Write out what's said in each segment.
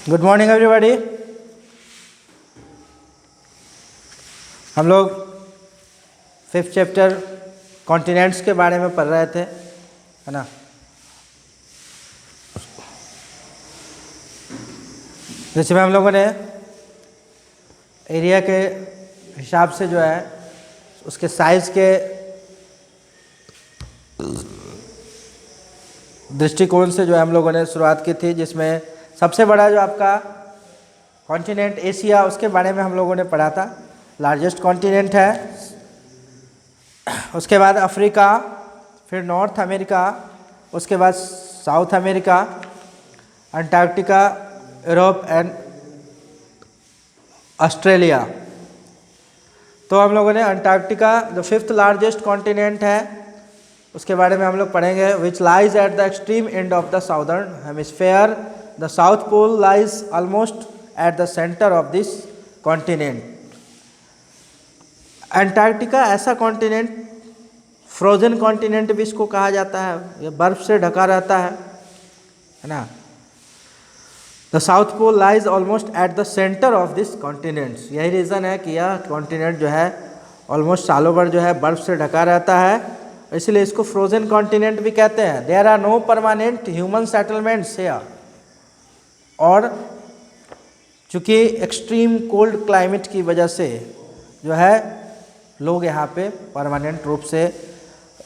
Good morning everybody. हम लोग 5th chapter continents के बारे में पढ़ रहे थे, है ना। जिसमें हम लोगों ने एरिया के हिसाब से जो है उसके साइज़ के दृष्टिकोण से जो है हम लोगों ने शुरुआत की थी, जिसमें सबसे बड़ा जो आपका कॉन्टिनेंट एशिया, उसके बारे में हम लोगों ने पढ़ा था। लार्जेस्ट कॉन्टिनेंट है। उसके बाद अफ्रीका, फिर नॉर्थ अमेरिका, उसके बाद south America, Antarctica, Europe and Australia. तो हम लोगों ने अंटार्कटिका जो 5th लार्जेस्ट कॉन्टिनेंट है उसके बारे में हम लोग पढ़ेंगे। Which lies at the extreme end of the southern hemisphere, the south pole lies almost at the centre of this continent. Antarctica ऐसा कॉन्टिनेंट, फ्रोजन कॉन्टिनेंट भी इसको कहा जाता है, ये बर्फ से ढका रहता है ना। The south pole lies almost at the centre of this continents. यही रीज़न है कि यह कॉन्टिनेंट जो है ऑलमोस्ट सालों भर जो है बर्फ से ढका रहता है, इसलिए इसको फ्रोजन कॉन्टिनेंट भी कहते हैं। There are no permanent human settlements here, और चूँकि एक्सट्रीम कोल्ड क्लाइमेट की वजह से जो है लोग यहाँ पे परमानेंट रूप से,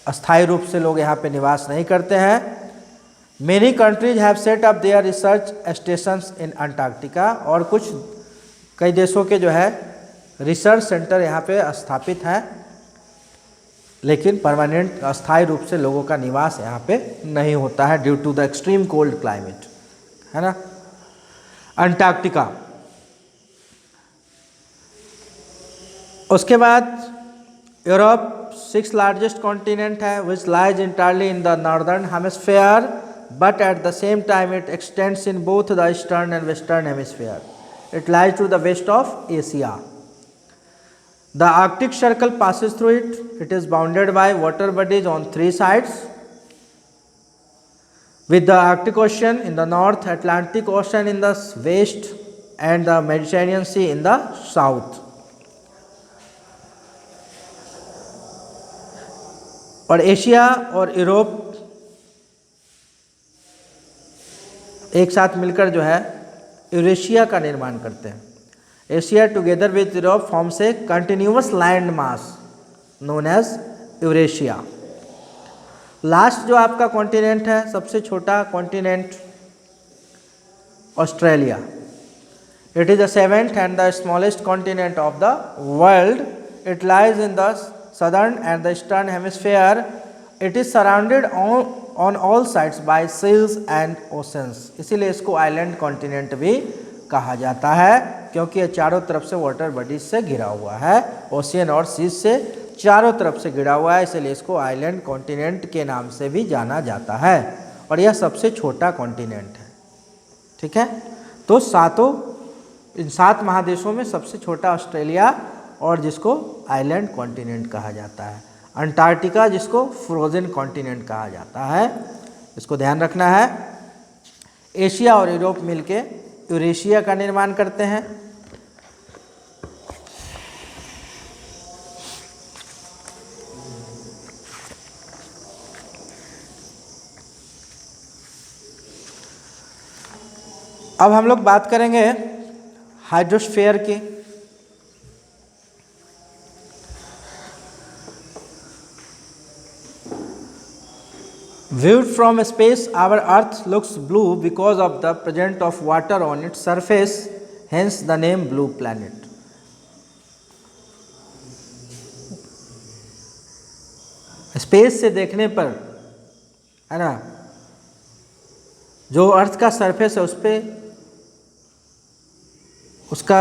अस्थायी रूप से लोग यहाँ पे निवास नहीं करते हैं। Many countries have set up their research stations in Antarctica, और कुछ कई देशों के जो है रिसर्च सेंटर यहाँ पे स्थापित हैं, लेकिन परमानेंट अस्थायी रूप से लोगों का निवास यहाँ पे नहीं होता है due to the extreme cold climate, है ना। अंटार्कटिका। उसके बाद यूरोप 6th लार्जेस्ट कॉन्टिनेंट है, which lies entirely in the northern hemisphere, but at the same time it extends in both the eastern and western hemisphere. It lies to the west of Asia. The Arctic Circle passes through it. It is bounded by water bodies on 3 sides, with the Arctic Ocean in the north, Atlantic Ocean in the west, and the Mediterranean Sea in the south. और Asia और Europe एक साथ मिलकर जो है Eurasia का निर्माण करते हैं। Asia together with Europe forms a continuous land mass known as Eurasia. Last जो आपका कॉन्टिनेंट है, सबसे छोटा continent, Australia. It is the 7th and the smallest continent of the world. It lies in the southern and the eastern hemisphere. It is surrounded on all sides by seas and oceans. इसीलिए इसको island continent भी कहा जाता है, क्योंकि ये चारों तरफ से वाटर बॉडीज से घिरा हुआ है, ओशियन और सीज से चारों तरफ से घिरा हुआ है, इसलिए इसको आइलैंड कॉन्टिनेंट के नाम से भी जाना जाता है। और यह सबसे छोटा कॉन्टिनेंट है, ठीक है। तो इन 7 महादेशों में सबसे छोटा ऑस्ट्रेलिया, और जिसको आइलैंड कॉन्टिनेंट कहा जाता है। अंटार्कटिका जिसको फ्रोजन कॉन्टिनेंट कहा जाता है, इसको ध्यान रखना है। एशिया और यूरोप मिलके यूरेशिया का निर्माण करते हैं। अब हम लोग बात करेंगे हाइड्रोस्फीयर की। Viewed from space, our Earth looks blue because of the presence of water on its surface, hence the name blue planet. Space से देखने पर, है ना, जो अर्थ का सरफेस है उस पर उसका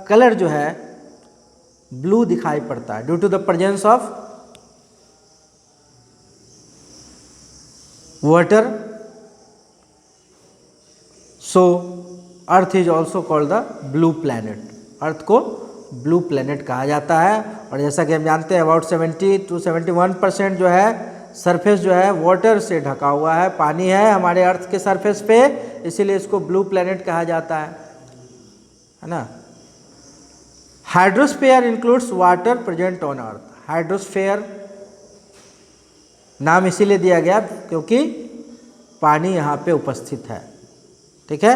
कलर जो है ब्लू दिखाई पड़ता है due to the presence of water. So earth is also called the blue planet. Earth को ब्लू प्लैनेट कहा जाता है। और जैसा कि हम जानते हैं अबाउट 70 to 71% जो है सरफेस जो है वाटर से ढका हुआ है, पानी है हमारे अर्थ के सरफेस पे, इसीलिए इसको ब्लू प्लैनेट कहा जाता है। है ना। Hydrosphere includes water present on earth. Hydrosphere नाम इसीलिए दिया गया क्योंकि पानी यहाँ पे उपस्थित है, ठीक है।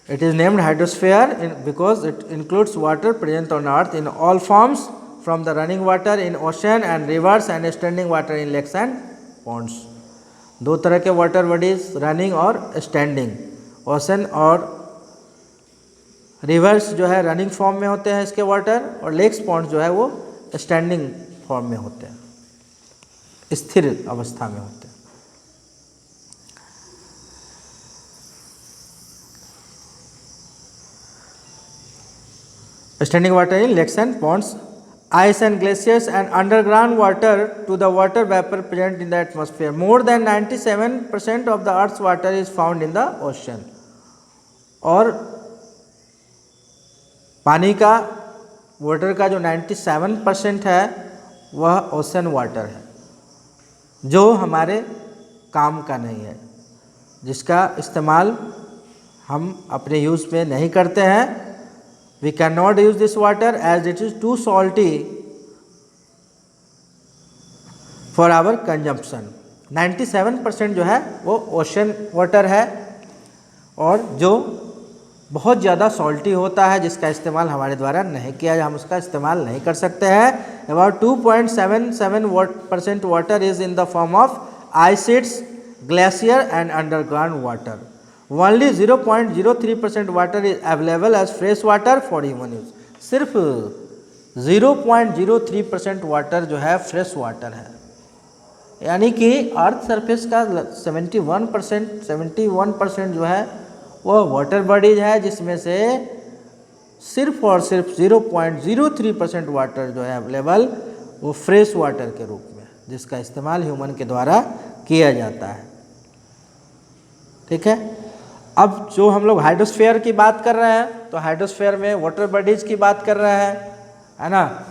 It is named hydrosphere because it includes water present on earth in all forms from the running water in ocean and rivers and standing water in lakes and ponds. दो तरह के वाटर बॉडीज, रनिंग और standing. Ocean और rivers जो है running form में होते हैं इसके वाटर, और लेक्स पॉन्ड्स जो है वो स्टैंडिंग फॉर्म में होते हैं, स्थिर अवस्था में होते हैं। Standing water in lakes and ponds, ice and glaciers and underground water to the water vapor present in the atmosphere. More than 97% of the earth's water is found in the ocean. और पानी का, water का जो 97% है वह ocean water है, जो हमारे काम का नहीं है, जिसका इस्तेमाल हम अपने यूज़ में नहीं करते हैं। We cannot use this water as it is too salty for our consumption. 97% जो है वो ओशन वाटर है, और जो बहुत ज़्यादा सॉल्टी होता है, जिसका इस्तेमाल हमारे द्वारा नहीं किया जाए, हम उसका इस्तेमाल नहीं कर सकते हैं। About 2.77% water is in the form of ice sheets, glacier and underground water. Only 0.03% water is available as fresh water for human use. सिर्फ 0.03% वाटर जो है फ्रेश वाटर है, यानी कि अर्थ सरफेस का 71% जो है वह वाटर बॉडीज है, जिसमें से सिर्फ और सिर्फ 0.03% वाटर जो है अवेलेबल वो फ्रेश वाटर के रूप में, जिसका इस्तेमाल ह्यूमन के द्वारा किया जाता है, ठीक है। अब जो हम लोग हाइड्रोस्फीयर की बात कर रहे हैं, तो हाइड्रोस्फीयर में वाटर बॉडीज की बात कर रहे हैं, है ना,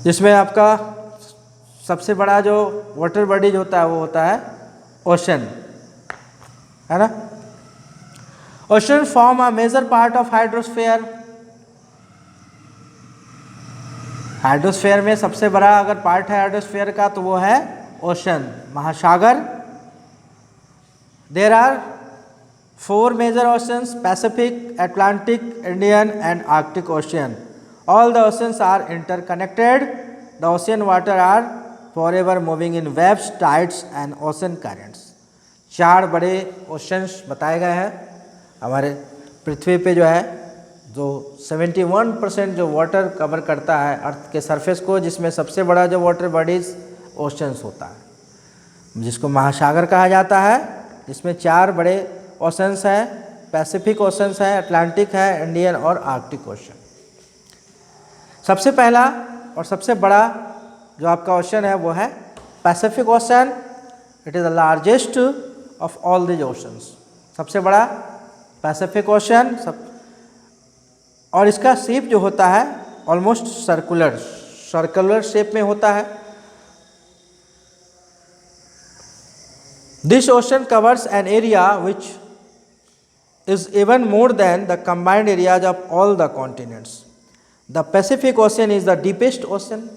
जिसमें आपका सबसे बड़ा जो वाटर बॉडीज होता है वो होता है ओशन, है ना। Ocean form a major part of hydrosphere. Hydrosphere में सबसे बड़ा अगर पार्ट है हाइड्रोस्फीयर का तो वो है ओशन, महासागर। There are 4 major oceans: Pacific, Atlantic, Indian and Arctic Ocean. All the oceans are interconnected. The ocean water are forever moving in waves, tides and ocean currents. 4 बड़े ओशंस बताए गए हैं हमारे पृथ्वी पे, जो है जो 71% जो वाटर कवर करता है अर्थ के सरफेस को, जिसमें सबसे बड़ा जो वाटर बॉडीज ओशंस होता है, जिसको महासागर कहा जाता है। इसमें 4 बड़े ओशंस हैं, पैसिफिक ओशंस है, अटलांटिक है, इंडियन और आर्कटिक ओशन। सबसे पहला और सबसे बड़ा जो आपका ओशन है वो है Pacific ocean. It is the largest of all these oceans. सबसे बड़ा पैसिफिक ओशन और इसका शेप जो होता है ऑलमोस्ट सर्कुलर शेप में होता है। This ocean covers an area which is even more than the combined areas of all the continents. The Pacific Ocean is the deepest ocean.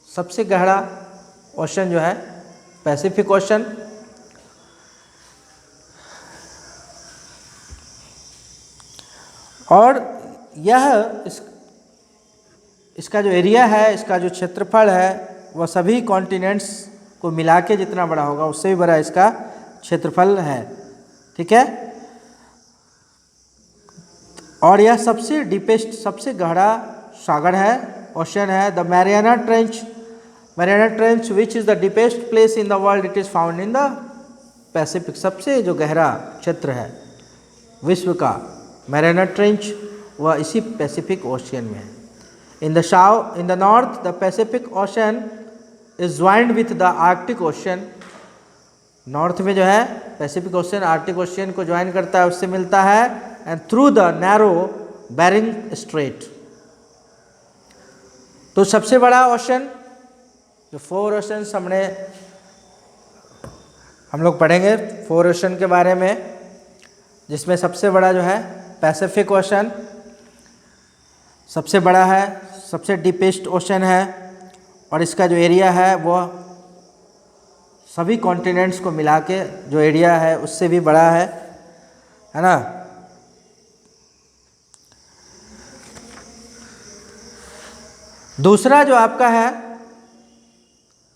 सबसे गहरा ओशन जो है पैसिफिक ओशन। और यह इसका जो एरिया है, इसका जो क्षेत्रफल है, वह सभी कॉन्टिनेंट्स को मिला के जितना बड़ा होगा उससे भी बड़ा इसका क्षेत्रफल है, ठीक है। और यह सबसे डीपेस्ट, सबसे गहरा सागर है, ओशन है। The Mariana trench which is the deepest place in the world, it is found in the Pacific. सबसे जो गहरा क्षेत्र है विश्व का मैरियाना ट्रेंच, वह इसी पैसिफिक ओशियन में है। In the north the Pacific ocean is joined with the Arctic ocean. North में जो है पैसिफिक ओशन आर्कटिक ओशन को ज्वाइन करता है, उससे मिलता है। And through the narrow Bering strait. तो सबसे बड़ा ओशन, जो 4 ओशंस हम लोग पढ़ेंगे 4 ओशन के बारे में। जिसमें सबसे बड़ा जो है पैसिफिक ओशन सबसे बड़ा है, सबसे डीपेस्ट ओशन है, और इसका जो एरिया है वो सभी कॉन्टिनेंट्स को मिला के जो एरिया है उससे भी बड़ा है ना। दूसरा जो आपका है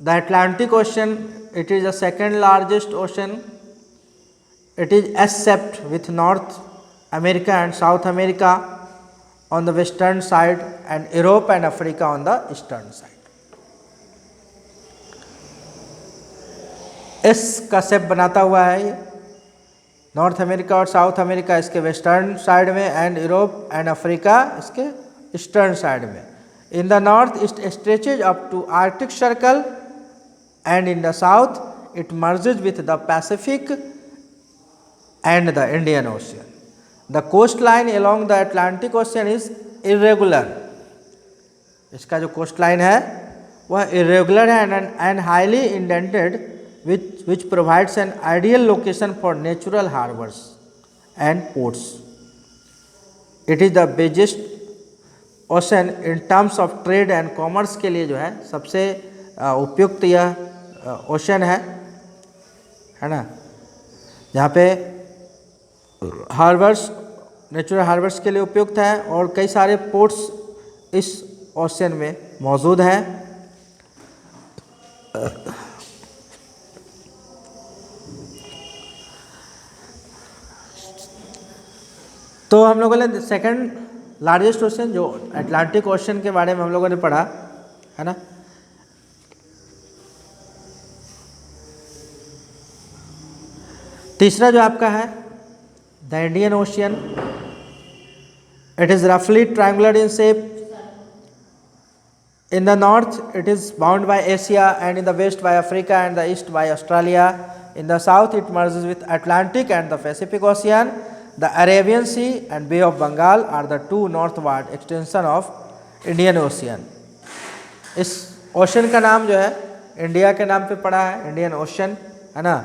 the Atlantic ocean, it is the second largest ocean. It is except with North America and South America on the western side and Europe and Africa on the eastern side. S का shape बनाता हुआ है ये, North America और South America इसके western side में and Europe and Africa इसके eastern side में। In the north it stretches up to Arctic circle and in the south it merges with the Pacific and the Indian ocean. The coast line along the Atlantic ocean is irregular. इसका जो coast line है वह irregular है and highly indented which provides an ideal location for natural harbors and ports. It is the busiest ocean in terms of trade and commerce के लिए जो है सबसे उपयुक्त यह ओशन है ना, जहाँ पे हार्बर्स, नेचुरल हार्बर्स के लिए उपयुक्त है और कई सारे पोर्ट्स इस ओशन में मौजूद हैं। तो हम लोगों ने सेकंड लार्जेस्ट ओशन जो अटलांटिक ओशन के बारे में हम लोगों ने पढ़ा है ना। तीसरा जो आपका है the Indian ocean, it is रफली triangular in shape. In the north it is bound by Asia and in the west by Africa and the east by Australia. In the south it merges with Atlantic and the Pacific ocean. The Arabian Sea and Bay of Bengal are the two northward extension of Indian Ocean. इस ocean का नाम जो है India के नाम पे पड़ा है, इंडियन ओशन है ना।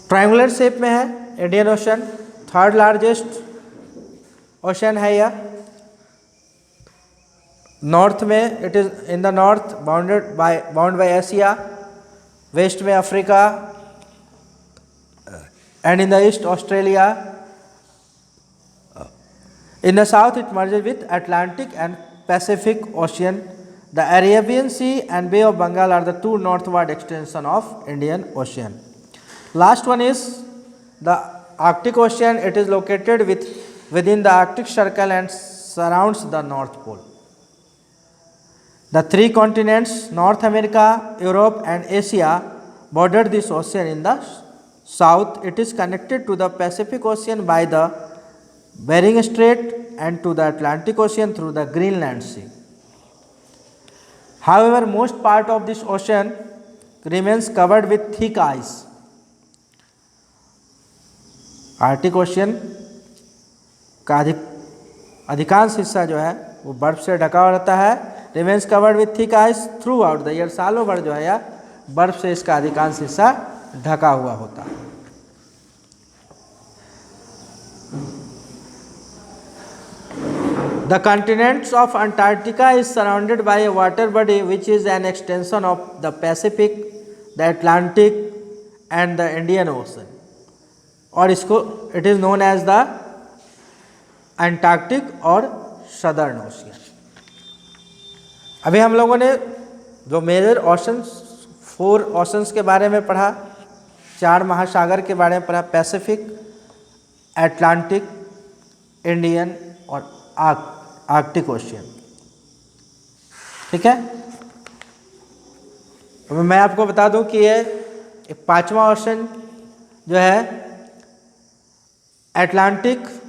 ट्रायंगुलर शेप में है Indian ocean, third largest ocean है यह। नॉर्थ में it is in the north bound by Asia, west में Africa and in the east Australia. In the south it merges with Atlantic and Pacific ocean. The Arabian sea and bay of Bengal are the two northward extension of Indian ocean. Last one is the Arctic ocean, it is located within the Arctic Circle and surrounds the North Pole. The three continents, North America, Europe and Asia, border this ocean in the south. It is connected to the Pacific Ocean by the Bering Strait and to the Atlantic Ocean through the Greenland Sea. However, most part of this ocean remains covered with thick ice. Arctic Ocean का अधिकांश हिस्सा जो है वो बर्फ से ढका हुआ रहता है। Remains covered with thick ice through out the year, सालों भर जो है या बर्फ से इसका अधिकांश हिस्सा ढका हुआ होता है। The continents of Antarctica is surrounded by a water body which is an extension of the Pacific, the Atlantic and the Indian ocean, और इसको it is known as the Antarctic और सदर्न ओशियन। अभी हम लोगों ने जो major oceans, 4 oceans के बारे में पढ़ा, 4 महासागर के बारे में पढ़ा, पैसिफिक, अटलांटिक, इंडियन और आर्कटिक ओशियन। ठीक है, अब मैं आपको बता दूं कि ये 5वां ओशन जो है Atlantic,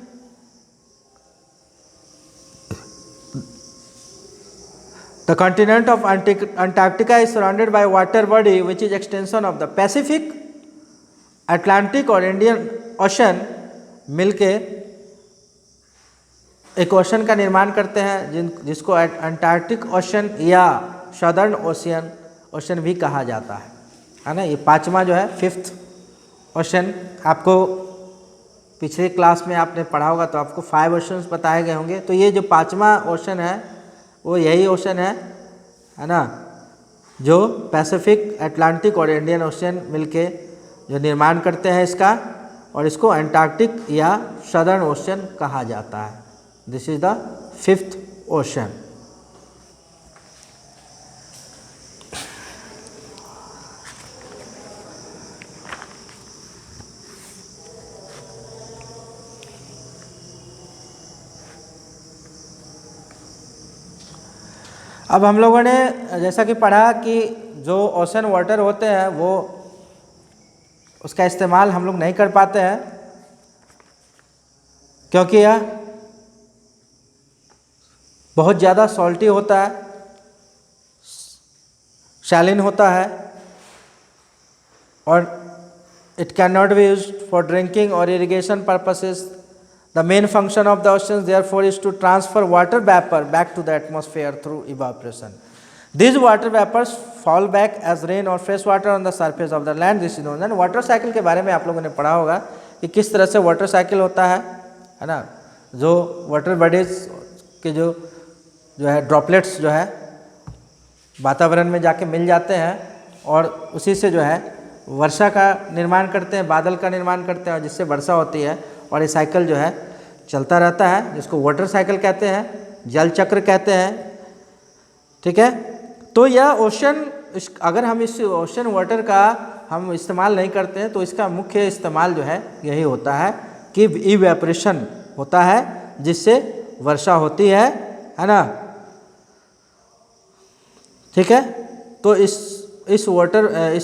the continent of Antarctica is surrounded by water body which is extension of the Pacific, Atlantic और Indian Ocean मिलके एक ओशन का निर्माण करते हैं जिसको अंटार्कटिक ओशन या सदर्न ओशन भी कहा जाता है ना। ये पांचवा जो है, फिफ्थ ओशन, आपको पिछले क्लास में आपने पढ़ा होगा तो आपको 5 ओशंस बताए गए होंगे। तो ये जो पांचवा ओशन है वो यही ओशन है ना, जो पैसिफिक, अटलांटिक और इंडियन ओशन मिलके जो निर्माण करते हैं इसका, और इसको अंटार्कटिक या सदर्न ओशन कहा जाता है। This is the fifth ocean. अब हम लोगों ने जैसा कि पढ़ा कि जो ओशन वाटर होते हैं वो उसका इस्तेमाल हम लोग नहीं कर पाते हैं, क्योंकि यह बहुत ज़्यादा सॉल्टी होता है, शैलिन होता है, और it can not be used for drinking और irrigation purposes. The main function of the oceans therefore is to transfer water vapor back to the atmosphere through evaporation. These water vapors fall back as rain or fresh water on the surface of the land. This is known as water cycle। के बारे में आप लोगों ने पढ़ा होगा कि किस तरह से वाटर साइकिल होता है ना। जो वाटर बॉडीज के जो है ड्रॉपलेट्स जो है वातावरण में जाके मिल जाते हैं और उसी से जो है वर्षा का निर्माण करते हैं, बादल का निर्माण करते हैं, और जिससे वर्षा होती है, और ये साइकिल जो है चलता रहता है, जिसको वाटर साइकिल कहते हैं, जल चक्र कहते हैं। ठीक है, तो यह ओशन, अगर हम इस ओशन वाटर का हम इस्तेमाल नहीं करते हैं तो इसका मुख्य इस्तेमाल जो है यही होता है कि इवेपोरेशन होता है, जिससे वर्षा होती है ना। ठीक है, तो इस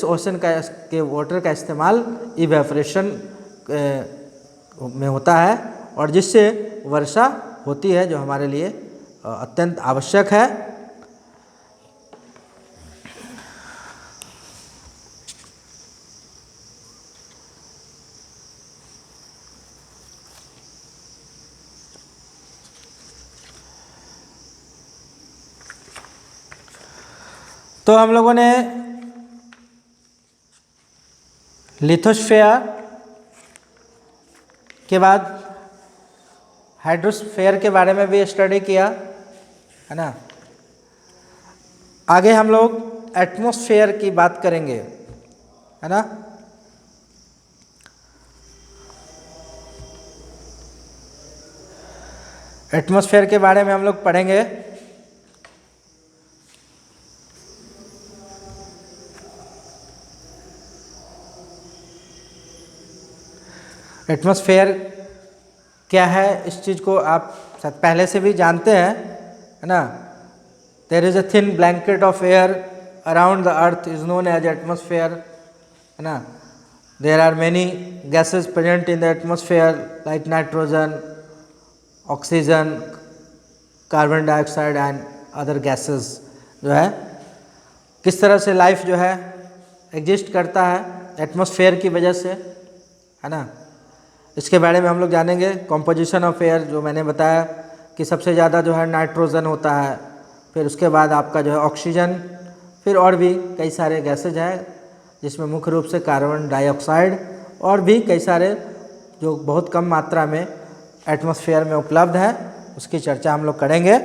ओशन के वाटर का इस्तेमाल इवेपोरेशन में होता है, और जिससे वर्षा होती है, जो हमारे लिए अत्यंत आवश्यक है। तो हम लोगों ने लिथोस्फेयर के बाद हाइड्रोस्फेयर के बारे में भी स्टडी किया है ना। आगे हम लोग एटमॉस्फेयर की बात करेंगे, है ना। एटमॉस्फेयर के बारे में हम लोग पढ़ेंगे। एटमॉस्फेयर क्या है, इस चीज़ को आप शायद पहले से भी जानते हैं, है ना। There is a thin blanket of air around the earth is known as atmosphere, है ना। There are many gases present in the atmosphere like nitrogen, oxygen, carbon dioxide and other gases. जो है किस तरह से लाइफ जो है exist करता है एटमॉस्फेयर की वजह से, है ना। इसके बारे में हम लोग जानेंगे। कॉम्पोजिशन ऑफ एयर, जो मैंने बताया कि सबसे ज़्यादा जो है नाइट्रोजन होता है, फिर उसके बाद आपका जो है ऑक्सीजन, फिर और भी कई सारे गैसेज हैं, जिसमें मुख्य रूप से कार्बन डाइऑक्साइड और भी कई सारे जो बहुत कम मात्रा में एटमॉस्फेयर में उपलब्ध है, उसकी चर्चा हम लोग करेंगे।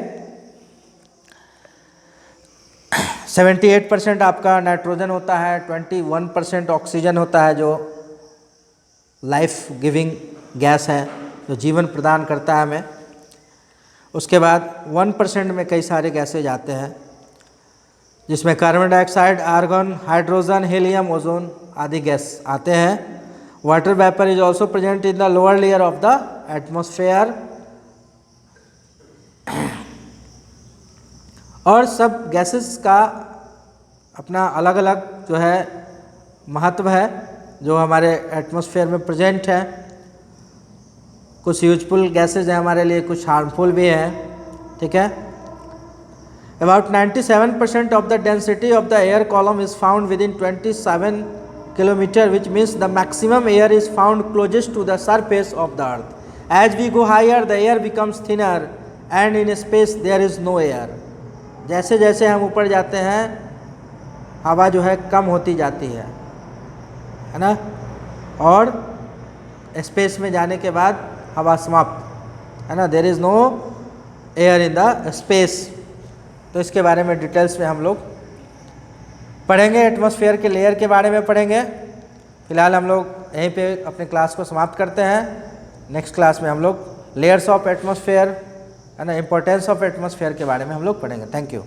78% आपका नाइट्रोजन होता है, 21% ऑक्सीजन होता है, जो लाइफ गिविंग गैस है, जो जीवन प्रदान करता है हमें। उसके बाद 1% में कई सारे गैसेज आते हैं, जिसमें carbon dioxide, argon, hydrogen, helium, ozone आदि गैस आते हैं। Water vapour is also present in the lower layer of the atmosphere. और सब गैसेस का अपना अलग अलग जो है महत्व है, जो हमारे एटमॉस्फेयर में प्रेजेंट है। कुछ यूजफुल गैसेज हैं हमारे लिए, कुछ हार्मफुल भी हैं। ठीक है, about 97% of the density of the air column is found within 27 kilometre, which means the maximum air is found closest to the surface of the earth. As we go higher the air becomes thinner and in space there is no air. जैसे जैसे हम ऊपर जाते हैं हवा जो है कम होती जाती है ना, और स्पेस में जाने के बाद हवा समाप्त है ना, there is no air in the space. तो इसके बारे में डिटेल्स में हम लोग पढ़ेंगे, एटमॉस्फेयर के लेयर के बारे में पढ़ेंगे। फिलहाल हम लोग यहीं पे अपने क्लास को समाप्त करते हैं। नेक्स्ट क्लास में हम लोग लेयर्स ऑफ एटमॉस्फेयर है ना, इंपॉर्टेंस ऑफ एटमॉस्फेयर के बारे में हम लोग पढ़ेंगे। Thank you.